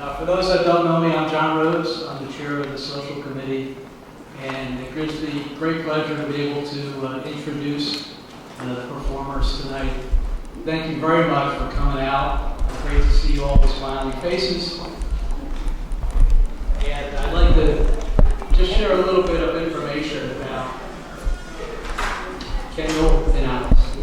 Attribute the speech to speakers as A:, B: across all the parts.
A: For those that don't know me, I'm John Rhodes. I'm the chair of the social committee, and it gives me great pleasure to be able to introduce the performers tonight. Thank you very much for coming out. Great to see all the smiling faces. And I'd like to just share a little bit of information about Kendall and Alice.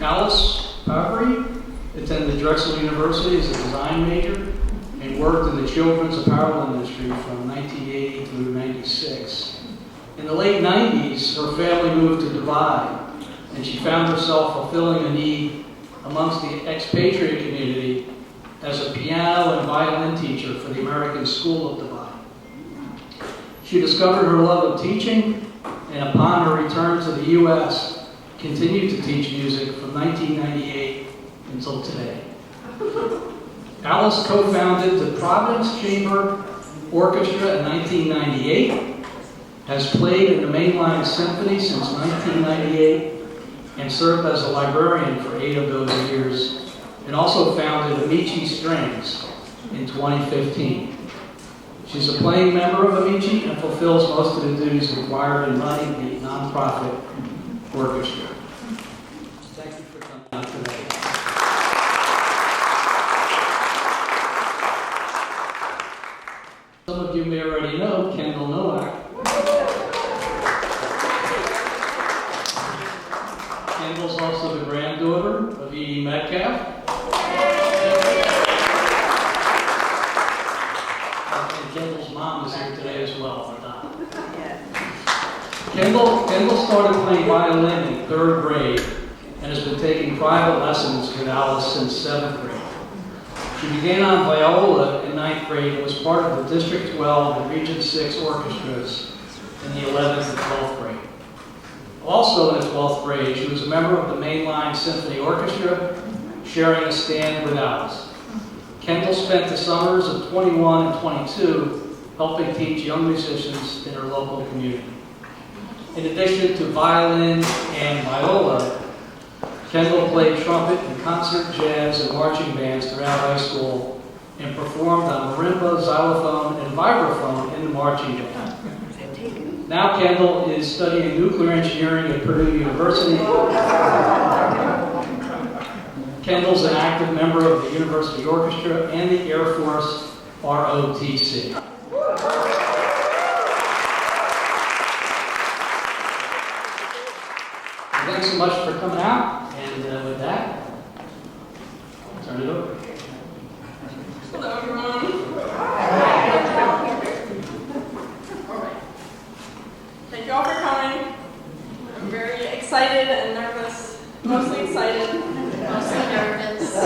A: Alice Pavri attended Drexel University as a design major and worked in the children's apparel industry from 1980 through 96. In the late 90s, her family moved to Dubai, and she found herself fulfilling a need amongst the expatriate community as a piano and violin teacher for the American School of Dubai. She discovered her love of teaching, and upon her return to the U.S., continued to teach music from 1998 until today. Alice co-founded the Providence Chamber Orchestra in 1998, has played in the Mainline Symphony since 1998, and served as a librarian for 8 of those years, and also founded Amici Strings in 2015. She's a playing member of Amici and fulfills most of the duties required in running the nonprofit orchestra. Thank you for coming out today. Some of you may already know Kendall Nowak. Kendall's also the granddaughter of E.D. Metcalf. And Kendall's mom is here today as well. Kendall started playing violin in 3rd grade and has been taking private lessons with Alice since 7th grade. She began on viola in 9th grade and was part of the District 12 and Region 6 orchestras in the 11th and 12th grade. Also in the 12th grade, she was a member of the Mainline Symphony Orchestra, sharing a stand with Alice. Kendall spent the summers of 21 and 22 helping teach young musicians in her local community. In addition to violin and viola, Kendall played trumpet in concert, jazz, and marching bands throughout high school and performed on marimba, xylophone, and vibraphone in the marching band. Now Kendall is studying nuclear engineering at Purdue University. Kendall's an active member of the University Orchestra and the Air Force ROTC. Thanks so much for coming out, and with that, I'll turn it over.
B: Hello, everyone. All right. Thank you all for coming. I'm very excited and nervous. Mostly excited. Mostly nervous.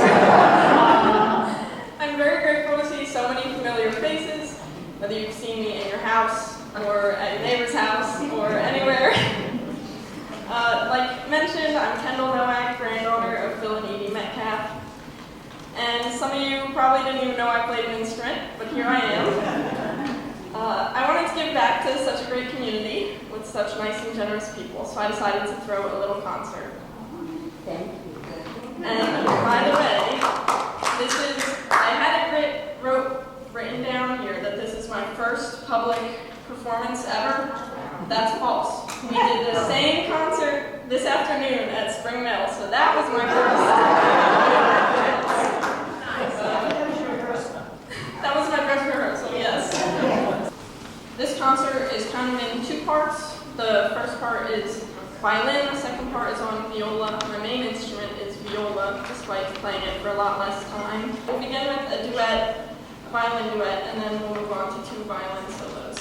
B: I'm very grateful to see so many familiar faces, whether you've seen me in your house, or at your neighbor's house, or anywhere. Like mentioned, I'm Kendall Nowak, granddaughter of Phil and E.D. Metcalf. And some of you probably didn't even know I played an instrument, but here I am. I wanted to give back to such a great community with such nice and generous people, so I decided to throw a little concert.
C: Thank you.
B: And by the way, I had it written down here that this is my first public performance ever. That's false. We did the same concert this afternoon at Spring Mill, so that was my first. That was my first rehearsal, yes. This concert is kind of in 2 parts. The first part is violin, the second part is on viola. My main instrument is viola, despite playing it for a lot less time. We'll begin with a duet, a violin duet, and then we'll move on to 2 violin solos.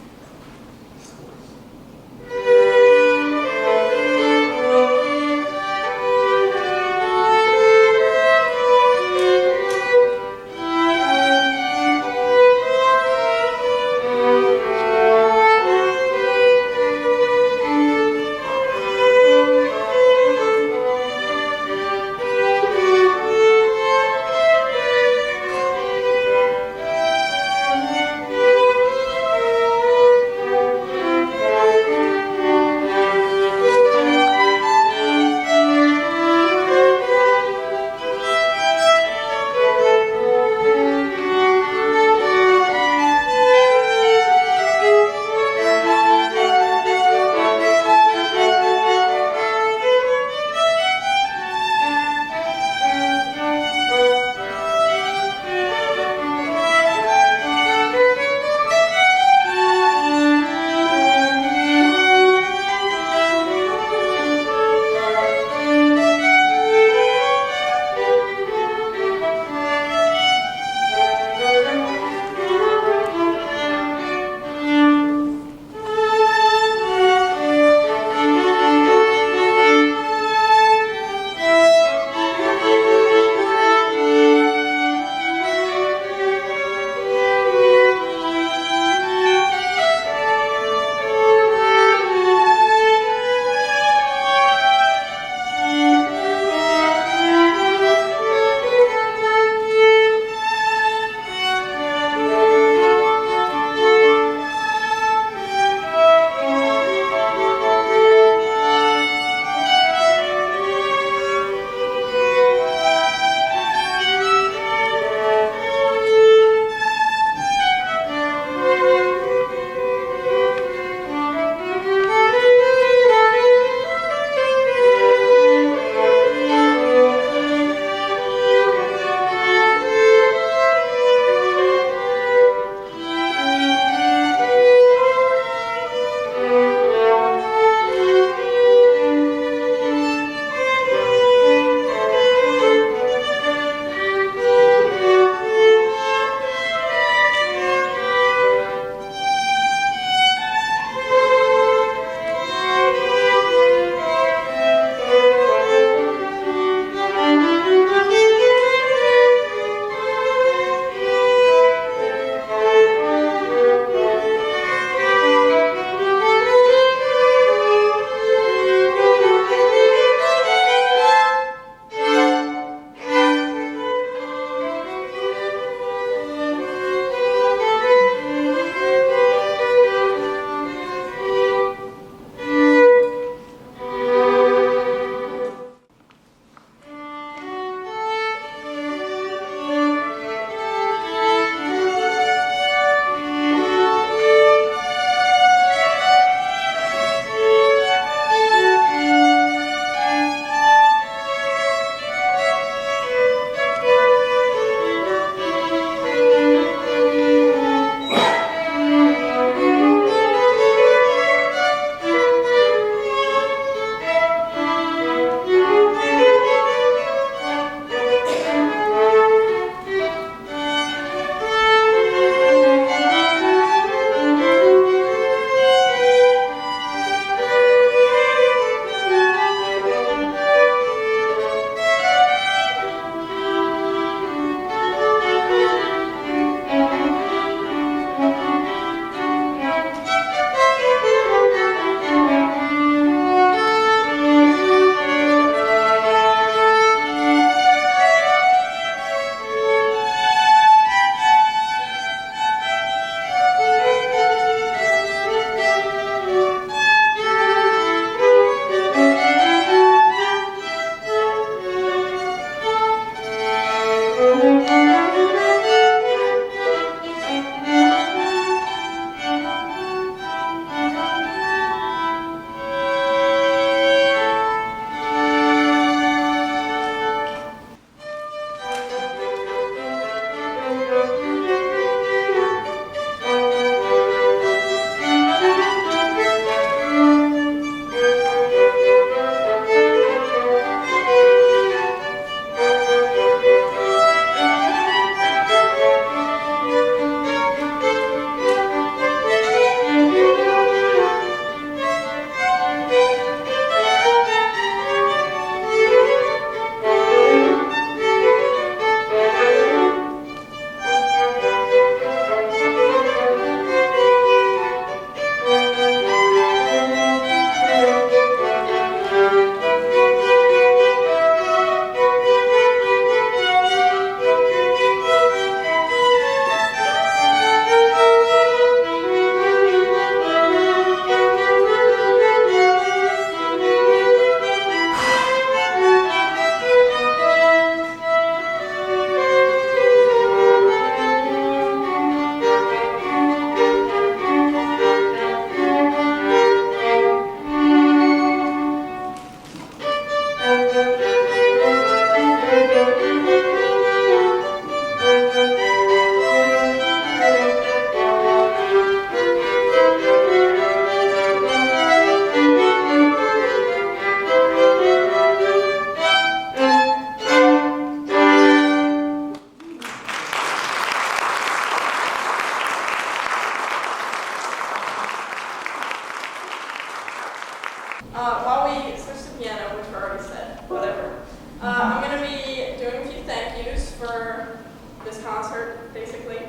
B: While we switch to piano, which we already said, whatever, I'm going to be doing a few thank yous for this concert, basically.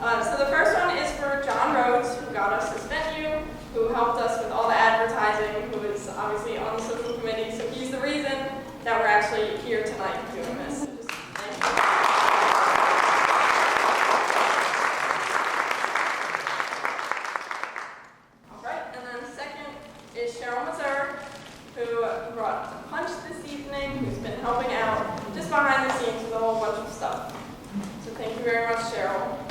B: So the first one is for John Rhodes, who got us this venue, who helped us with all the advertising, who is obviously on the social committee, so he's the reason that we're actually here tonight doing this. So just thank you. All right, and then second is Cheryl Mazur, who brought a punch this evening, who's been helping out just behind the scenes with a whole bunch of stuff. So thank you very much, Cheryl.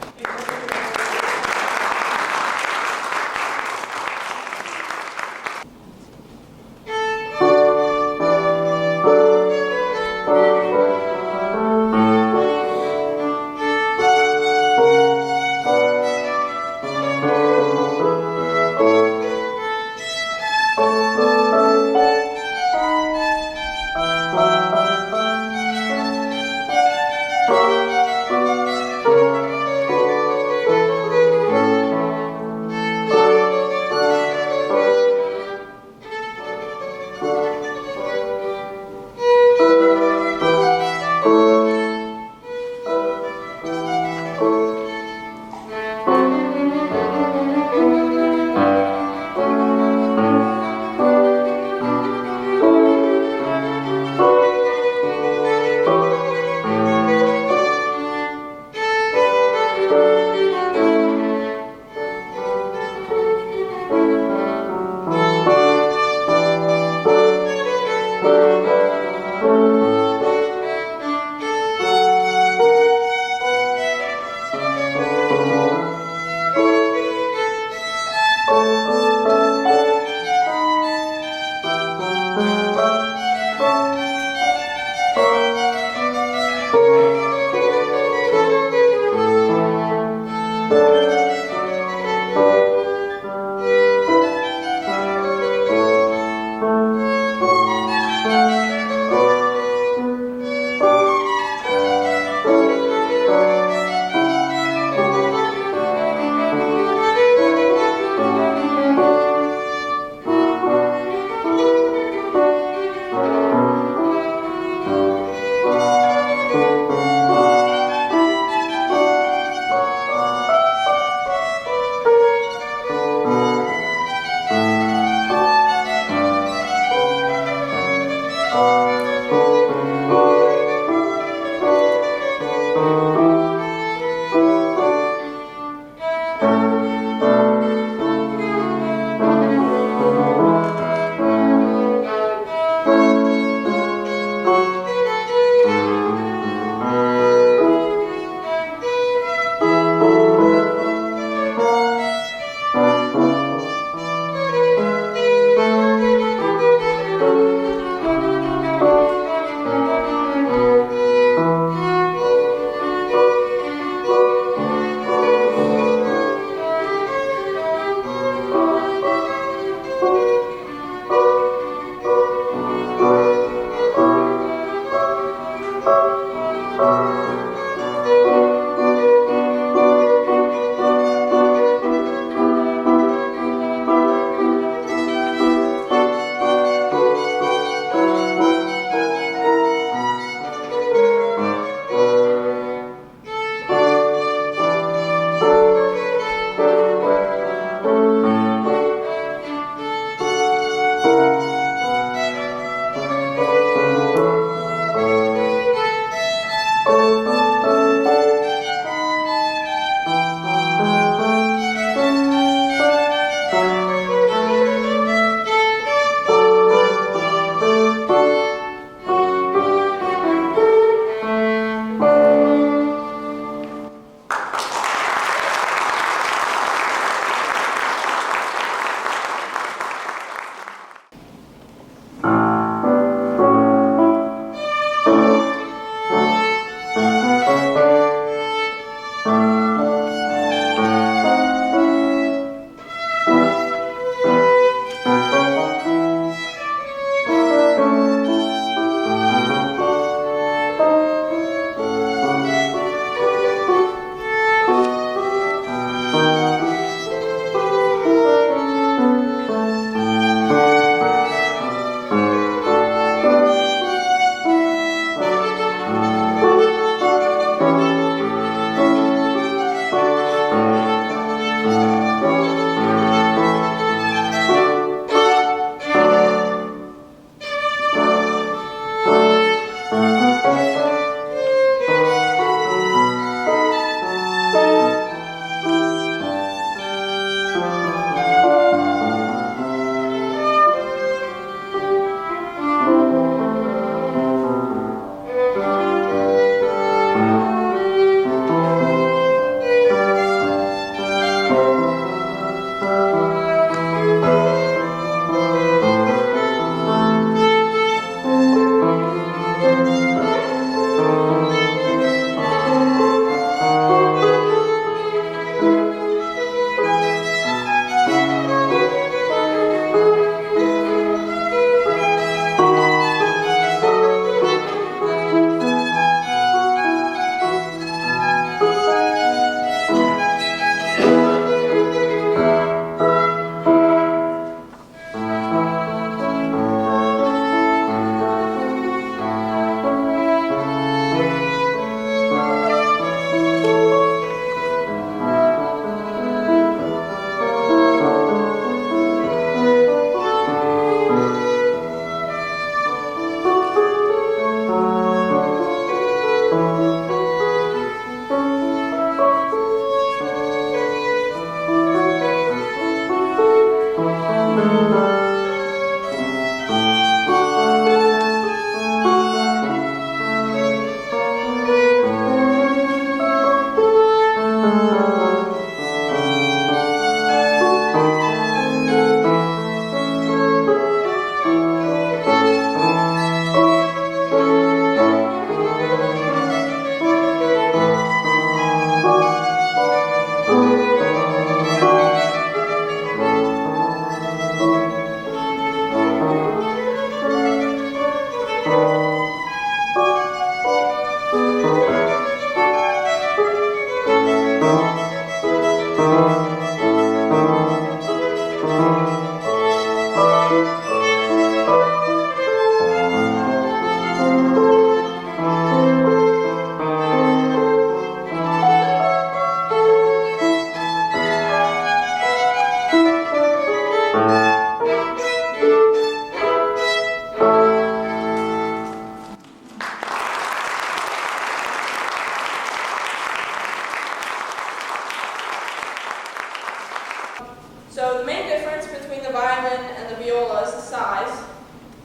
B: So the main difference between the violin and the viola is the size.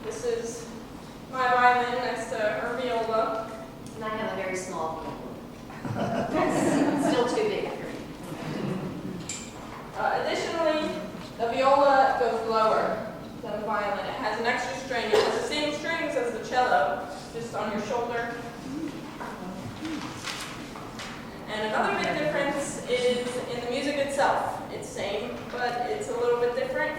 B: This is my violin next to her viola.
C: And I have a very small viola. It's still too big for me.
B: Additionally, the viola goes lower than the violin. It has an extra string. It has the same strings as the cello, just on your shoulder. And another big difference is in the music itself. It's same, but it's a little bit different.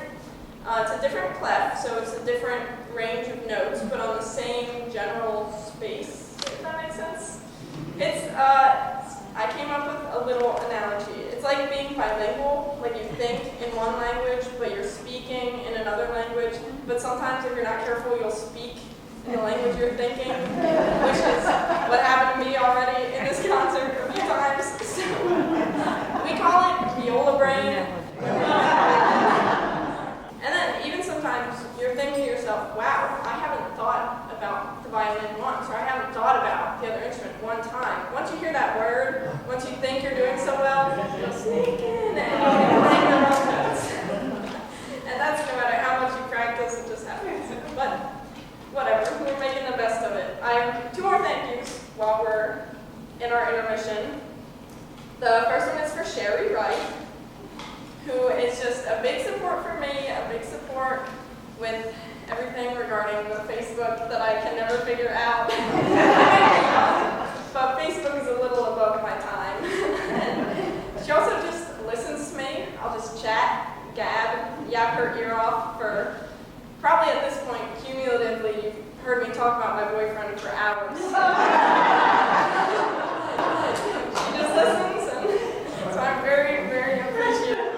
B: It's a different clef, so it's a different range of notes, but on the same general space, if that makes sense. It's, I came up with a little analogy. It's like being bilingual, like you think in one language, but you're speaking in another language, but sometimes if you're not careful, you'll speak in the language you're thinking, which is what happened to me already in this concert a few times. So, we call it viola brain. And then even sometimes you're thinking to yourself, wow, I haven't thought about the violin once, or I haven't thought about the other instrument one time. Once you hear that word, once you think you're doing so well, you'll sneak in and you'll play the wrong notes. And that's no matter how much you practice, it just happens. But whatever, we're making the best of it. I have two more thank yous while we're in our intermission. The first one is for Sherry Wright, who is just a big support for me, a big support with everything regarding the Facebook that I can never figure out. But Facebook is a little above my time. And she also just listens to me. I'll just chat, gab, yap her ear off for probably at this point, cumulatively, you've heard me talk about my boyfriend for hours. She just listens, and so I'm very, very appreciative.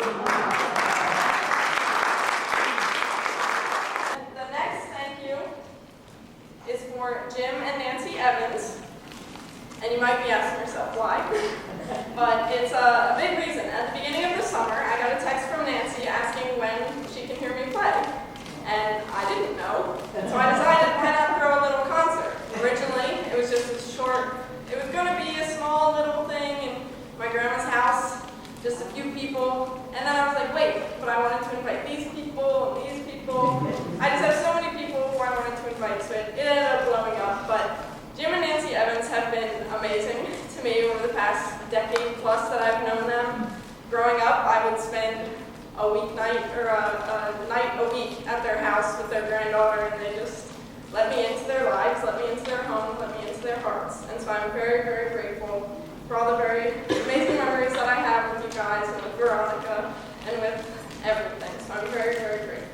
B: And the next thank you is for Jim and Nancy Evans. And you might be asking, why. But it's a big reason. At the beginning of the summer, I got a text from Nancy asking when she can hear me play. And I didn't know. So I decided to pen up her a little concert. Originally, it was just a short, it was going to be a small little thing in my grandma's house, just a few people. And then I was like, wait, but I wanted to invite these people and these people. I just have so many people who I wanted to invite, so it ended up blowing up. But Jim and Nancy Evans have been amazing to me over the past decade plus that I've known them. Growing up, I would spend a weeknight or a night a week at their house with their granddaughter, and they just let me into their lives, let me into their home, let me into their hearts. And so I'm very, very grateful for all the very amazing memories that I have with you guys and with Veronica and with everything. So I'm very, very grateful.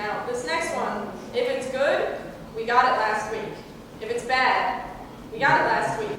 B: Now, this next one, if it's good, we got it last week. If it's bad, we got it last week.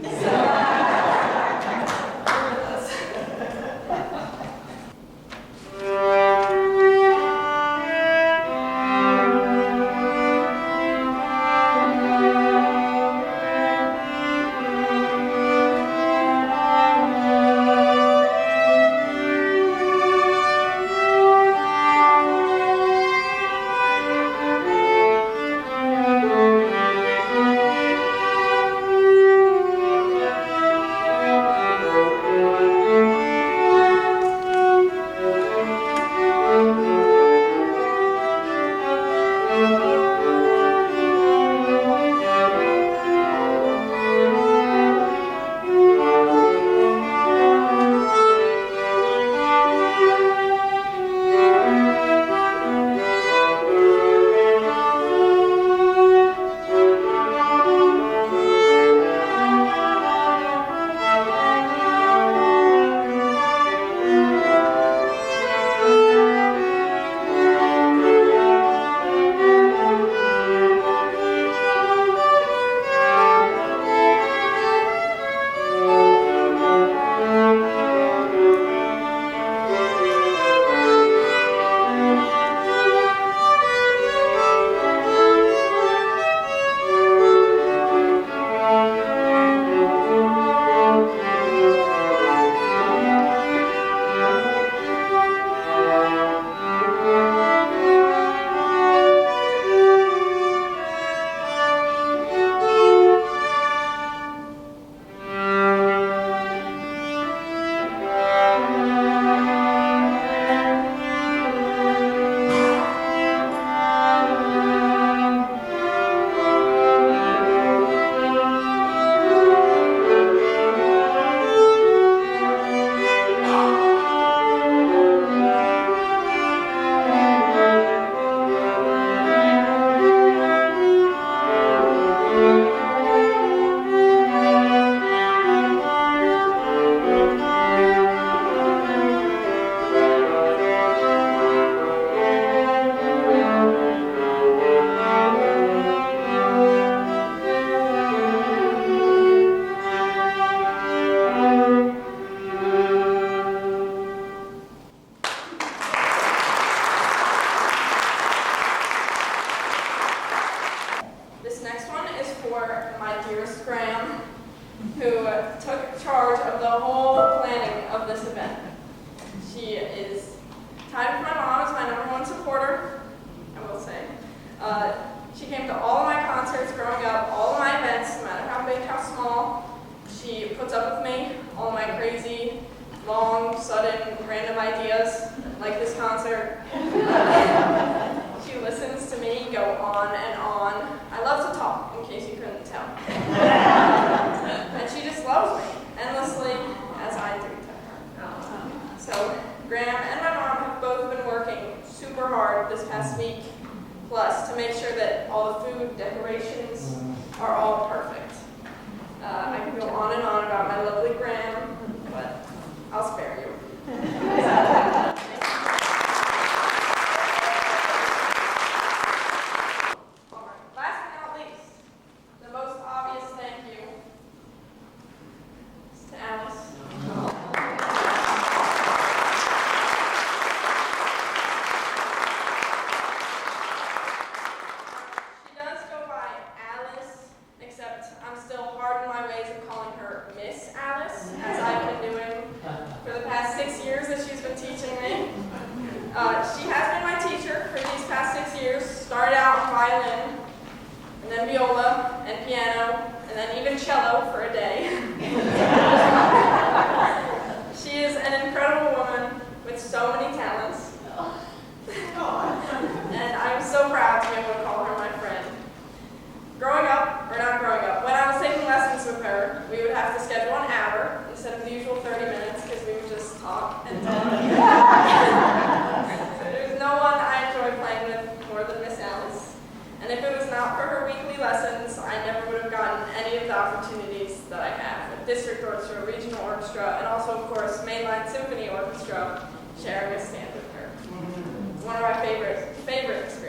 D: She has been my teacher for these past 6 years. Started out in violin, and then viola, and piano, and then even cello for a day. She is an incredible woman with so many talents. And I'm so proud to be able to call her my friend. When I was taking lessons with her, we would have to schedule an hour instead of the usual 30 minutes because we would just talk and talk. There's no one I enjoy playing with more than Miss Alice. And if it was not for her weekly lessons, I never would have gotten any of the opportunities that I have with district orchestra, regional orchestra, and also, of course, mainline symphony orchestra, sharing a stand with her. One of my favorites